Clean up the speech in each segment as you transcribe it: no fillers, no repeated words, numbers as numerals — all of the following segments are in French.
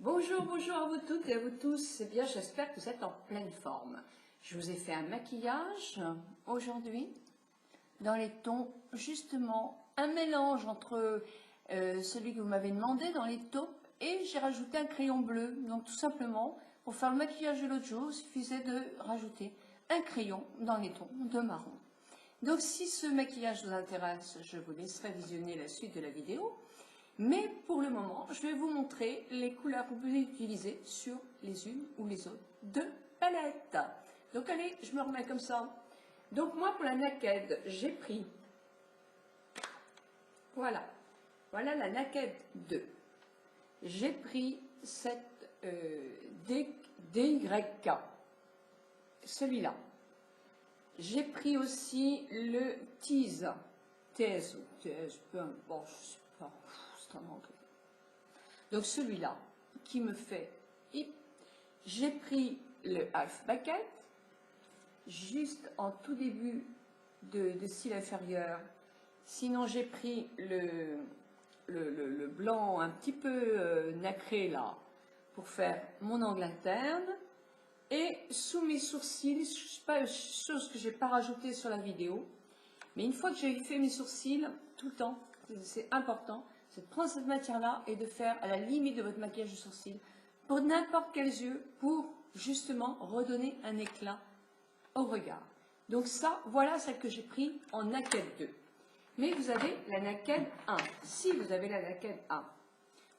Bonjour, bonjour à vous toutes et à vous tous. Eh bien, j'espère que vous êtes en pleine forme. Je vous ai fait un maquillage aujourd'hui dans les tons, justement, un mélange entre celui que vous m'avez demandé dans les taupes et j'ai rajouté un crayon bleu. Donc, tout simplement, pour faire le maquillage de l'autre jour, il suffisait de rajouter un crayon dans les tons de marron. Donc, si ce maquillage vous intéresse, je vous laisserai visionner la suite de la vidéo. Mais pour le moment, je vais vous montrer les couleurs que vous pouvez utiliser sur les unes ou les autres deux palettes. Donc allez, je me remets comme ça. Donc moi, pour la Naked, j'ai pris, voilà la Naked 2. J'ai pris cette DYK, celui-là. J'ai pris aussi le Tease, TS, peu importe, bon, je sais pas. En anglais. Donc celui-là qui me fait hip. J'ai pris le half bucket juste en tout début de cils inférieur. Sinon j'ai pris le blanc un petit peu nacré là pour faire mon angle interne. Et sous mes sourcils, pas chose que j'ai pas rajouté sur la vidéo, mais une fois que j'ai fait mes sourcils tout le temps, c'est important, c'est de prendre cette matière-là et de faire à la limite de votre maquillage de sourcils pour n'importe quels yeux, pour justement redonner un éclat au regard. Donc ça, voilà celle que j'ai pris en Naked 2. Mais vous avez la Naked 1. Si vous avez la Naked 1.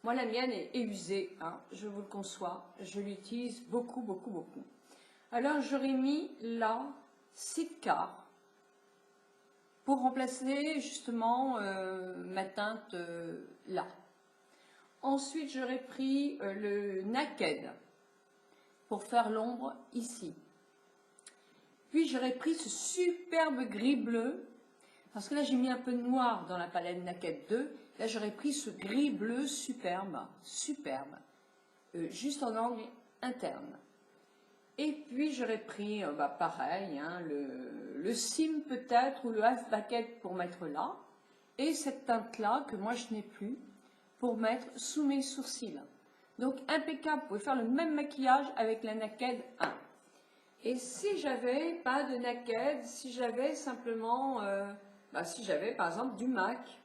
Moi, la mienne est usée, hein, je vous le conçois. Je l'utilise beaucoup, beaucoup, beaucoup. Alors, j'aurais mis la Sidecar pour remplacer justement ma teinte là. Ensuite, j'aurais pris le Naked pour faire l'ombre ici. Puis, j'aurais pris ce superbe gris bleu, parce que là, j'ai mis un peu de noir dans la palette Naked 2. Là, j'aurais pris ce gris bleu superbe, juste en angle interne. Et puis, j'aurais pris, pareil, hein, le Sim peut-être, ou le Half Bucket pour mettre là. Et cette teinte-là, que moi, je n'ai plus, pour mettre sous mes sourcils. Donc, impeccable, vous pouvez faire le même maquillage avec la Naked 1. Et si j'avais pas de Naked, si j'avais simplement, si j'avais par exemple du MAC,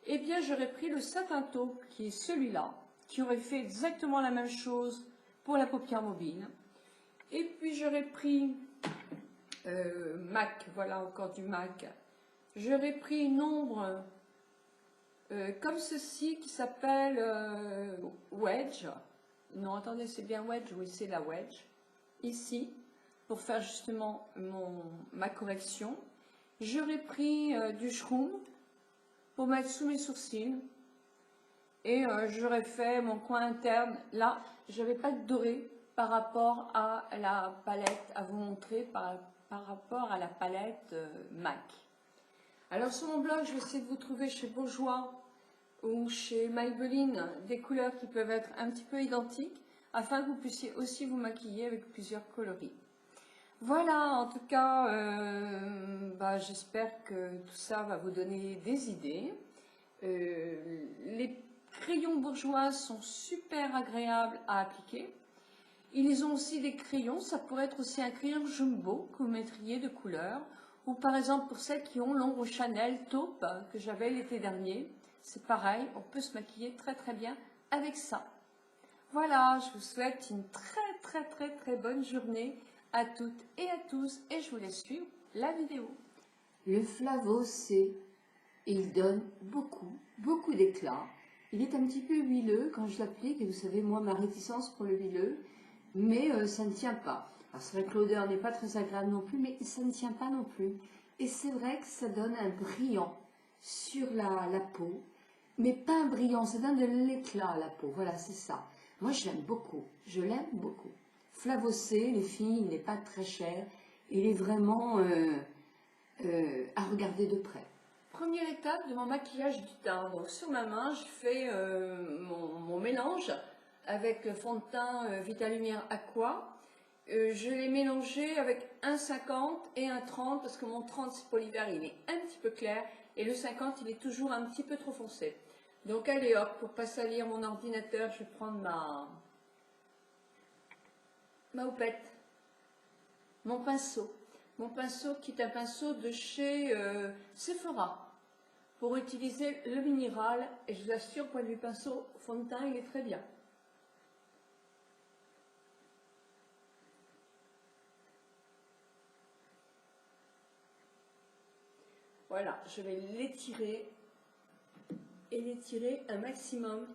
eh bien, j'aurais pris le Satin Taupe, qui est celui-là, qui aurait fait exactement la même chose pour la paupière mobile. Et puis j'aurais pris MAC, voilà encore du MAC. J'aurais pris une ombre comme ceci qui s'appelle Wedge. Non, attendez, c'est bien Wedge, oui, c'est la Wedge. Ici, pour faire justement ma correction. J'aurais pris du Shroom pour mettre sous mes sourcils. Et j'aurais fait mon coin interne. Là, je n'avais pas de doré par rapport à la palette à vous montrer, par rapport à la palette MAC. Alors sur mon blog, je vais essayer de vous trouver chez Bourjois ou chez Maybelline des couleurs qui peuvent être un petit peu identiques afin que vous puissiez aussi vous maquiller avec plusieurs coloris. Voilà, en tout cas, j'espère que tout ça va vous donner des idées. Les crayons Bourjois sont super agréables à appliquer. Ils ont aussi des crayons, ça pourrait être aussi un crayon jumbo que vous mettriez de couleur. Ou par exemple pour celles qui ont l'ombre Chanel taupe que j'avais l'été dernier. C'est pareil, on peut se maquiller très très bien avec ça. Voilà, je vous souhaite une très bonne journée à toutes et à tous. Et je vous laisse suivre la vidéo. Le Flavo C, il donne beaucoup d'éclat. Il est un petit peu huileux quand je l'applique. Et vous savez, moi, ma réticence pour le huileux. Mais ça ne tient pas. Alors c'est vrai que l'odeur n'est pas très agréable non plus, mais ça ne tient pas non plus. Et c'est vrai que ça donne un brillant sur la peau, mais pas un brillant, ça donne de l'éclat à la peau. Voilà, c'est ça. Moi, je l'aime beaucoup. Je l'aime beaucoup. Flavo C, les filles, il n'est pas très cher. Il est vraiment à regarder de près. Première étape de mon maquillage du teint. Donc sur ma main, je fais mon mélange avec le fond de teint Vitalumière Aqua. Je l'ai mélangé avec un 50 et un 30 parce que mon 30 c'est pour l'hiver, il est un petit peu clair et le 50 il est toujours un petit peu trop foncé. Donc allez hop, pour pas salir mon ordinateur, je vais prendre ma houppette, mon pinceau. Mon pinceau qui est un pinceau de chez Sephora pour utiliser le minéral. Et je vous assure, point de vue pinceau, fond de teint, il est très bien. Voilà, je vais l'étirer et l'étirer un maximum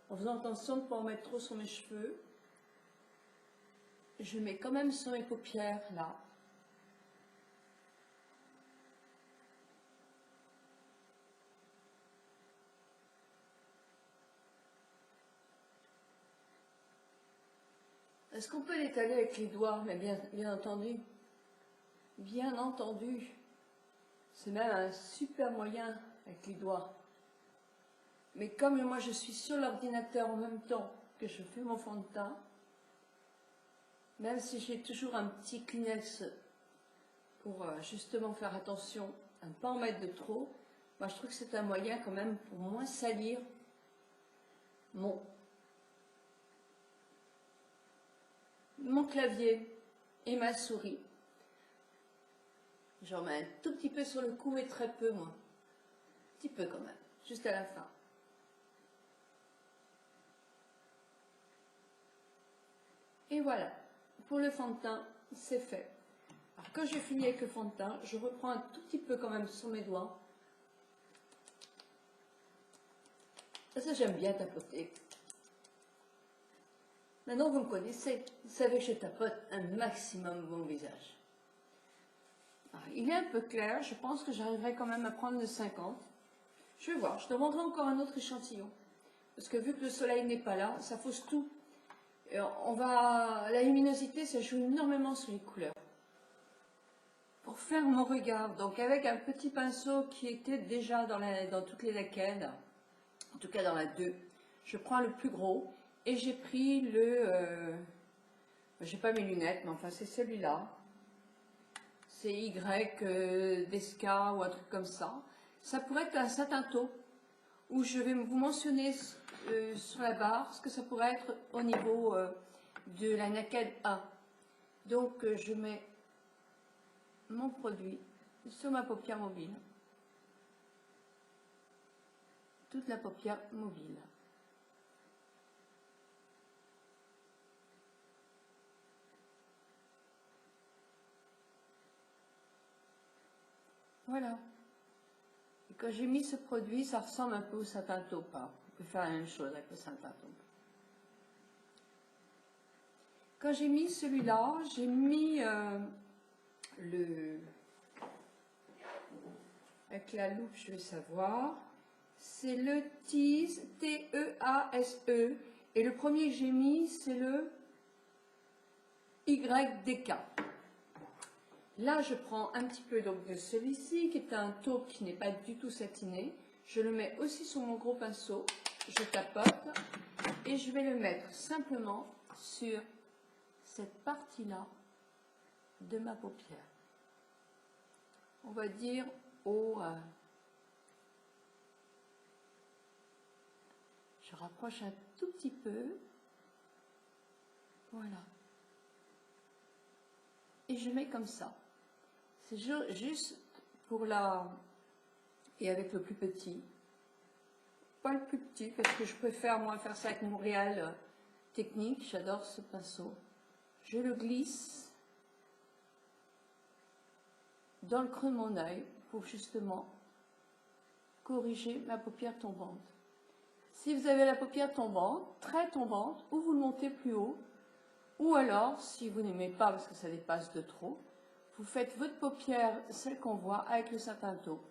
en faisant attention de ne pas en mettre trop sur mes cheveux. Je mets quand même sur mes paupières là. Est-ce qu'on peut l'étaler avec les doigts? Mais bien entendu. Bien entendu. C'est même un super moyen avec les doigts. Mais comme moi je suis sur l'ordinateur en même temps que je fais mon fond de teint, même si j'ai toujours un petit Kleenex pour justement faire attention à ne pas en mettre de trop, moi je trouve que c'est un moyen quand même pour moins salir mon clavier et ma souris. J'en mets un tout petit peu sur le cou et très peu moins. Un petit peu quand même, juste à la fin. Et voilà, pour le fond de teint, c'est fait. Alors quand j'ai fini avec le fond de teint, je reprends un tout petit peu quand même sur mes doigts. Et ça, j'aime bien tapoter. Maintenant, vous me connaissez. Vous savez que je tapote un maximum mon visage. Alors, il est un peu clair. Je pense que j'arriverai quand même à prendre le 50. Je vais voir. Je demanderai encore un autre échantillon. Parce que vu que le soleil n'est pas là, ça fausse tout. Et la luminosité, ça joue énormément sur les couleurs. Pour faire mon regard, donc avec un petit pinceau qui était déjà dans toutes les laquettes, en tout cas dans la 2, je prends le plus gros et j'ai pris j'ai pas mes lunettes, mais enfin c'est celui-là. C'est Y Desca ou un truc comme ça. Ça pourrait être un satin taupe où je vais vous mentionner sur la barre ce que ça pourrait être au niveau de la naked A. Donc je mets mon produit sur ma paupière mobile, toute la paupière mobile. Voilà. Et quand j'ai mis ce produit, ça ressemble un peu au satin taupe. On peut faire la même chose avec le satin taupe. Quand j'ai mis celui-là, j'ai mis avec la loupe, je vais savoir. C'est le Tease, T-E-A-S-E. Et le premier que j'ai mis, c'est le YDK. Là, je prends un petit peu donc de celui-ci, qui est un taupe qui n'est pas du tout satiné. Je le mets aussi sur mon gros pinceau. Je tapote. Et je vais le mettre simplement sur cette partie-là de ma paupière. On va dire je rapproche un tout petit peu. Voilà. Et je mets comme ça. C'est juste pour et avec le plus petit. Pas le plus petit, parce que je préfère moi faire ça avec mon Réal Technique. J'adore ce pinceau. Je le glisse dans le creux de mon œil pour justement corriger ma paupière tombante. Si vous avez la paupière tombante, très tombante, ou vous le montez plus haut, ou alors, si vous n'aimez pas parce que ça dépasse de trop, vous faites votre paupière, celle qu'on voit, avec le satin taupe.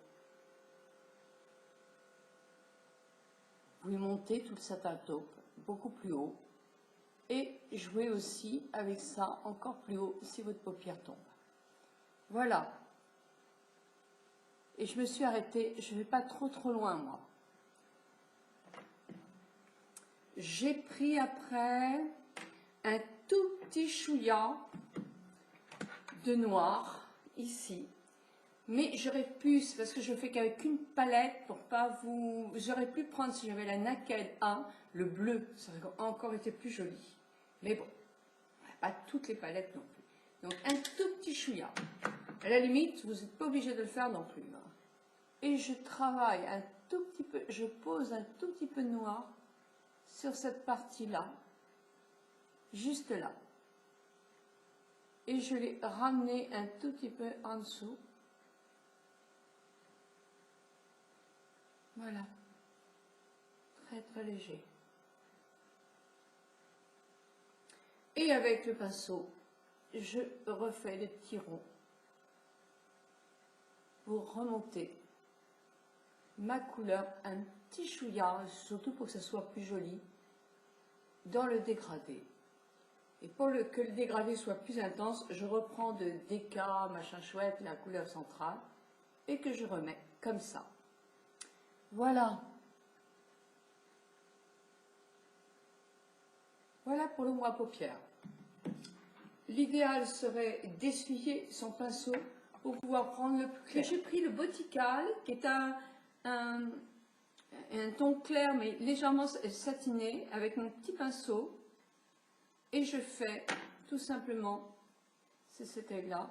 Vous montez tout le satin taupe beaucoup plus haut et jouez aussi avec ça encore plus haut si votre paupière tombe. Voilà. Et je me suis arrêtée, je ne vais pas trop loin moi. J'ai pris après un tout petit chouïa de noir ici. Mais j'aurais pu, c'est parce que je fais qu'avec une palette pour pas vous... J'aurais pu prendre, si j'avais la Naked A, le bleu, ça aurait encore été plus joli. Mais bon, pas toutes les palettes non plus. Donc un tout petit chouïa. À la limite, vous n'êtes pas obligé de le faire non plus. Hein. Et je travaille un tout petit peu, je pose un tout petit peu de noir sur cette partie-là, juste là. Et je l'ai ramené un tout petit peu en dessous. Voilà. Très très léger. Et avec le pinceau, je refais des petits ronds pour remonter ma couleur un petit chouïa, surtout pour que ça soit plus joli, dans le dégradé. Et pour que le dégradé soit plus intense, je reprends de DK, machin chouette, la couleur centrale, et que je remets comme ça. Voilà. Voilà pour l'ombre à paupières. L'idéal serait d'essuyer son pinceau pour pouvoir prendre le plus clair. J'ai pris le Botical, qui est un ton clair mais légèrement satiné, avec mon petit pinceau. Et je fais tout simplement, c'est cet œil-là,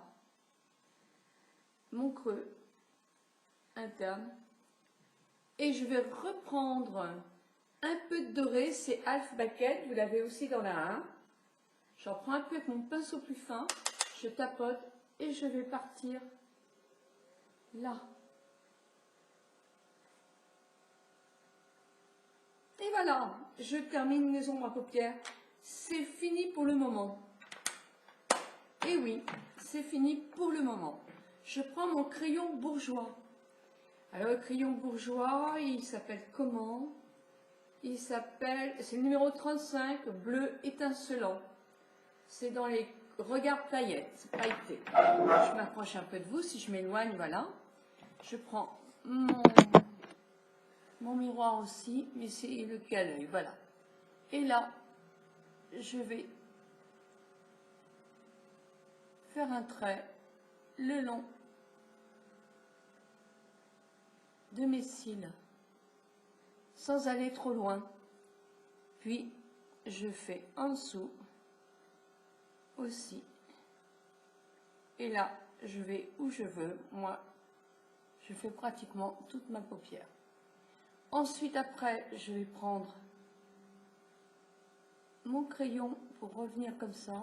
mon creux interne. Et je vais reprendre un peu de doré, c'est Half Baguette, vous l'avez aussi dans la 1. J'en prends un peu avec mon pinceau plus fin, je tapote et je vais partir là. Et voilà, je termine mes ombres à paupières. C'est fini pour le moment. Et oui, c'est fini pour le moment. Je prends mon crayon bourgeois. Alors le crayon bourgeois, il s'appelle comment? Il s'appelle, c'est le numéro 35, bleu étincelant. C'est dans les regards paillettes, pailletés. Je m'approche un peu de vous, si je m'éloigne, voilà. Je prends mon miroir aussi, mais c'est lequel, voilà. Et là, je vais faire un trait le long de mes cils, sans aller trop loin. Puis, je fais en dessous aussi. Et là, je vais où je veux. Moi, je fais pratiquement toute ma paupière. Ensuite, après, je vais prendre mon crayon pour revenir comme ça.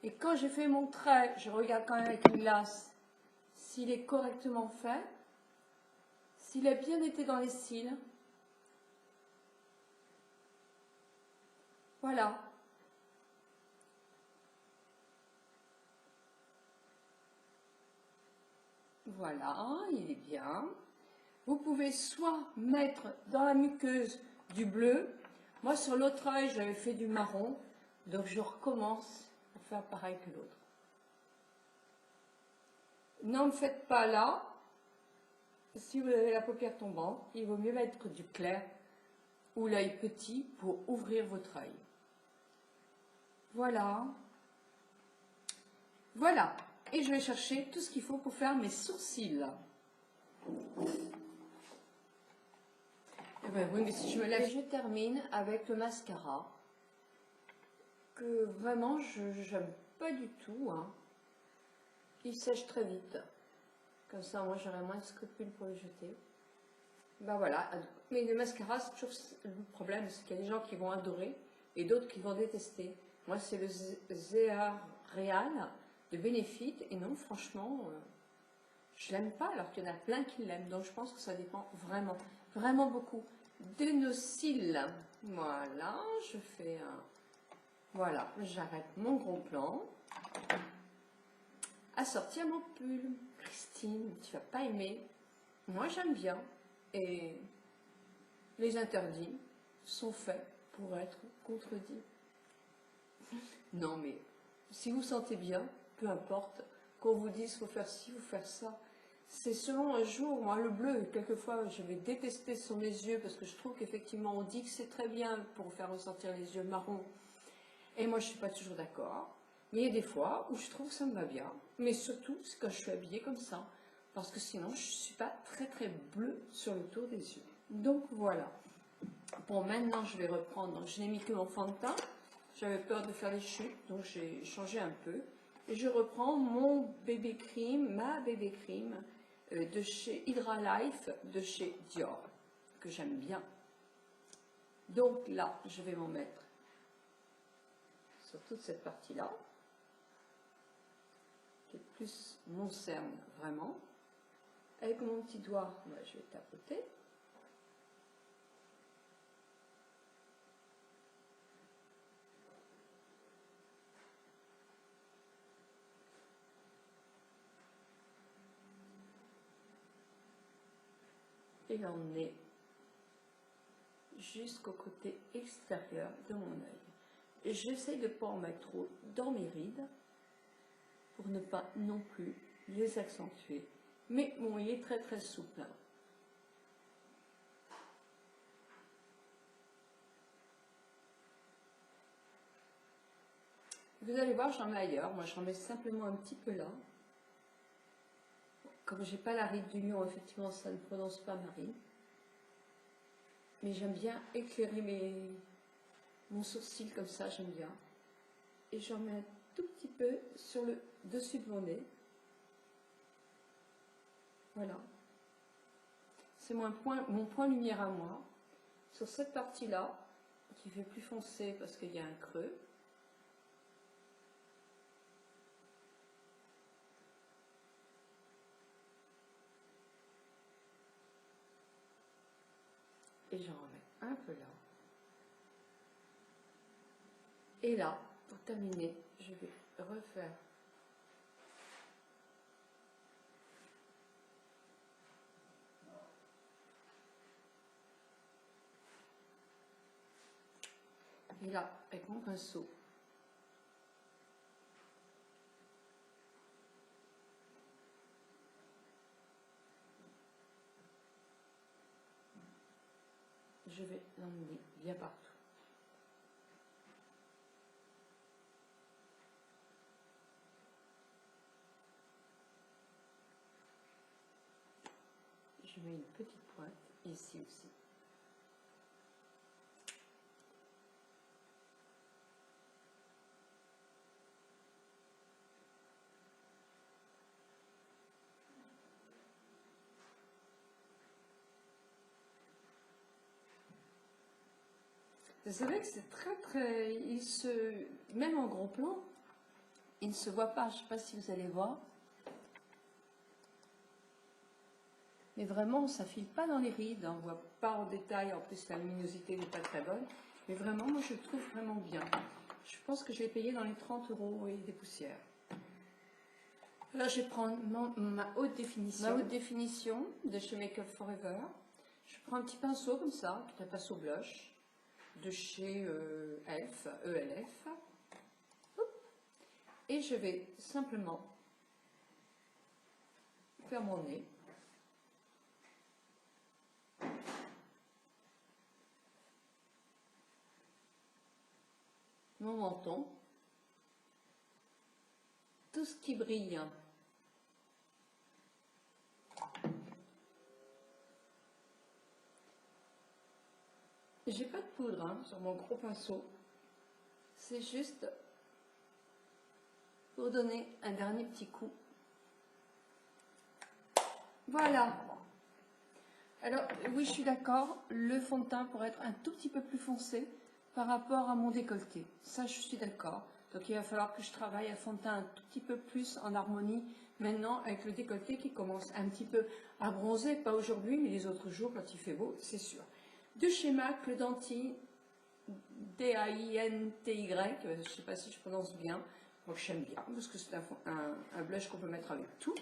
Et quand j'ai fait mon trait, je regarde quand même avec une glace s'il est correctement fait, s'il a bien été dans les cils. Voilà. Voilà, il est bien. Vous pouvez soit mettre dans la muqueuse du bleu. Moi, sur l'autre œil, j'avais fait du marron. Donc, je recommence pour faire pareil que l'autre. N'en faites pas là. Si vous avez la paupière tombante, il vaut mieux mettre du clair ou l'œil petit pour ouvrir votre œil. Voilà. Voilà. Et je vais chercher tout ce qu'il faut pour faire mes sourcils. Eh ben oui, mais si je me lève, je termine avec le mascara que vraiment je n'aime pas du tout. Hein. Il sèche très vite. Comme ça, moi, j'aurai moins de scrupules pour le jeter. Ben voilà. Mais le mascara, c'est toujours le problème, c'est qu'il y a des gens qui vont adorer et d'autres qui vont détester. Moi, c'est le Zéar Real de Benefit. Et non, franchement, je l'aime pas, alors qu'il y en a plein qui l'aiment. Donc, je pense que ça dépend vraiment, vraiment beaucoup de nos cils. Voilà, je fais un... Voilà, j'arrête mon gros plan. Assortir mon pull. Christine, tu vas pas aimer. Moi, j'aime bien. Et les interdits sont faits pour être contredits. Non, mais si vous sentez bien, peu importe, qu'on vous dise faut faire ci, faut faire ça. C'est selon un jour. Moi, le bleu, quelquefois, je vais détester sur mes yeux parce que je trouve qu'effectivement, on dit que c'est très bien pour faire ressortir les yeux marrons. Et moi, je ne suis pas toujours d'accord. Mais il y a des fois où je trouve que ça me va bien. Mais surtout, c'est quand je suis habillée comme ça. Parce que sinon, je ne suis pas très très bleue sur le tour des yeux. Donc voilà. Bon, maintenant, je vais reprendre. Donc, je n'ai mis que mon fond de teint. J'avais peur de faire des chutes, donc j'ai changé un peu. Et je reprends mon bébé cream, ma bébé cream de chez Hydra Life, de chez Dior, que j'aime bien. Donc là, je vais m'en mettre sur toute cette partie-là, qui est plus mon cerne vraiment. Avec mon petit doigt, je vais tapoter. Et on est jusqu'au côté extérieur de mon œil. Et j'essaie de ne pas en mettre trop dans mes rides pour ne pas non plus les accentuer. Mais bon, il est très très souple. Vous allez voir, j'en mets ailleurs. Moi, j'en mets simplement un petit peu là. Comme j'ai pas la ride du lion, effectivement, ça ne prononce pas ma ride. Mais j'aime bien éclairer mon sourcil comme ça, j'aime bien. Et j'en mets un tout petit peu sur le dessus de mon nez. Voilà. C'est mon point lumière à moi. Sur cette partie-là, qui fait plus foncé parce qu'il y a un creux. Et j'en remets un peu là. Et là, pour terminer, je vais refaire et là, avec mon pinceau, je vais l'emmener bien partout. Je mets une petite pointe ici aussi. C'est vrai que c'est très, même en gros plan, il ne se voit pas, je ne sais pas si vous allez voir. Mais vraiment, ça ne file pas dans les rides, on ne voit pas en détail, en plus la luminosité n'est pas très bonne. Mais vraiment, moi je le trouve vraiment bien. Je pense que je l'ai payé dans les 30 € et des poussières. Là, je vais prendre ma haute définition. Ma haute définition de chez Make Up Forever. Je prends un petit pinceau comme ça, qui est un pinceau blush, de chez ELF. Et je vais simplement faire mon nez. Mon menton. Tout ce qui brille. J'ai pas de poudre sur mon gros pinceau. C'est juste pour donner un dernier petit coup. Voilà. Alors, oui, je suis d'accord, le fond de teint pourrait être un tout petit peu plus foncé par rapport à mon décolleté. Ça, je suis d'accord. Donc, il va falloir que je travaille un fond de teint un tout petit peu plus en harmonie maintenant avec le décolleté qui commence un petit peu à bronzer, pas aujourd'hui, mais les autres jours quand il fait beau, c'est sûr. De chez MAC, le Danty D-A-I-N-T-Y, je ne sais pas si je prononce bien, donc j'aime bien, parce que c'est un blush qu'on peut mettre avec tout.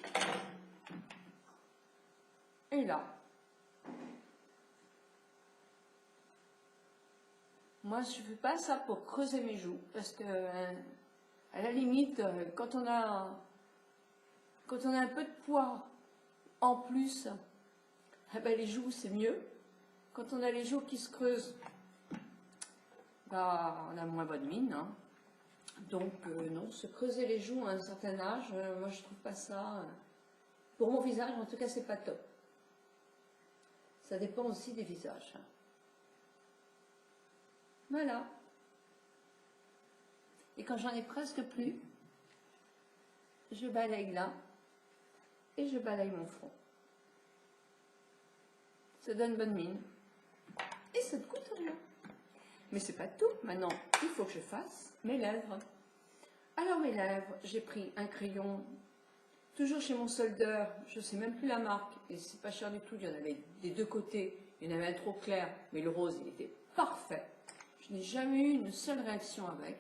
Et là, moi je ne fais pas ça pour creuser mes joues, parce que à la limite, quand on a un peu de poids en plus, eh ben, les joues c'est mieux. Quand on a les joues qui se creusent, bah, on a moins bonne mine. Donc non, se creuser les joues à un certain âge, moi je trouve pas ça, pour mon visage en tout cas c'est pas top. Ça dépend aussi des visages. Voilà. Et quand j'en ai presque plus, je balaye là et je balaye mon front. Ça donne bonne mine. Et ça ne coûte rien. Mais c'est pas tout. Maintenant, il faut que je fasse mes lèvres. Alors mes lèvres, j'ai pris un crayon, toujours chez mon soldeur, je ne sais même plus la marque, et c'est pas cher du tout, il y en avait des deux côtés, il y en avait un trop clair, mais le rose, il était parfait. Je n'ai jamais eu une seule réaction avec.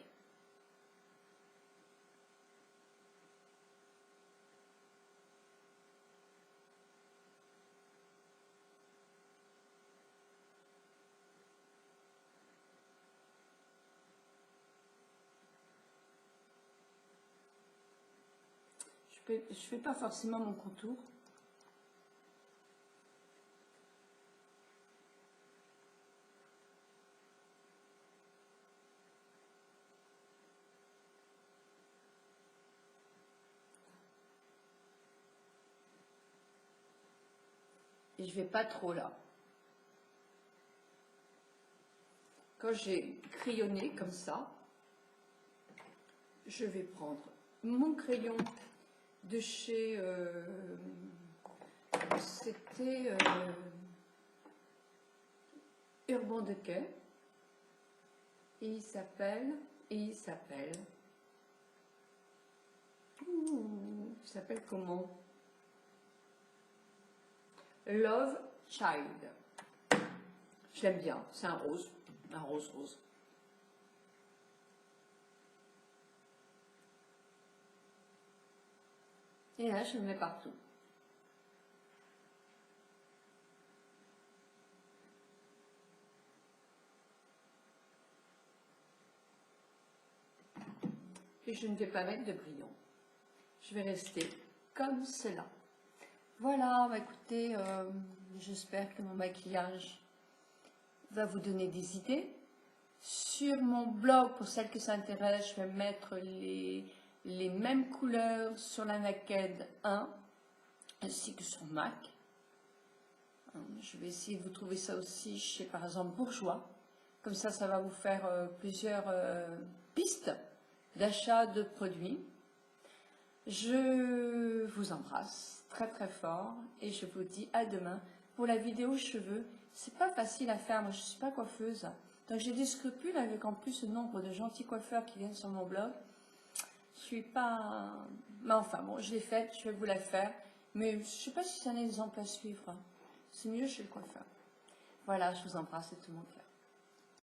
Je fais pas forcément mon contour. Et je vais pas trop là. Quand j'ai crayonné comme ça, je vais prendre mon crayon de chez, c'était Urban Decay, et il s'appelle, il s'appelle comment? Love Child. Je l'aime bien, c'est un rose rose. Et là, je le mets partout. Et je ne vais pas mettre de brillant. Je vais rester comme cela. Voilà, bah écoutez, j'espère que mon maquillage va vous donner des idées. Sur mon blog, pour celles que ça intéresse, je vais mettre les mêmes couleurs sur la Naked 1 ainsi que sur Mac. Je vais essayer de vous trouver ça aussi chez par exemple Bourjois. Comme ça va vous faire plusieurs pistes d'achat de produits. Je vous embrasse très très fort et je vous dis à demain pour la vidéo cheveux. C'est pas facile à faire, moi je suis pas coiffeuse, donc j'ai des scrupules avec en plus le nombre de gentils coiffeurs qui viennent sur mon blog. Je suis pas, mais enfin bon, je l'ai faite, je vais vous la faire, mais je sais pas si c'est un exemple à suivre. C'est mieux chez le coiffeur. Voilà, je vous embrasse de tout mon cœur.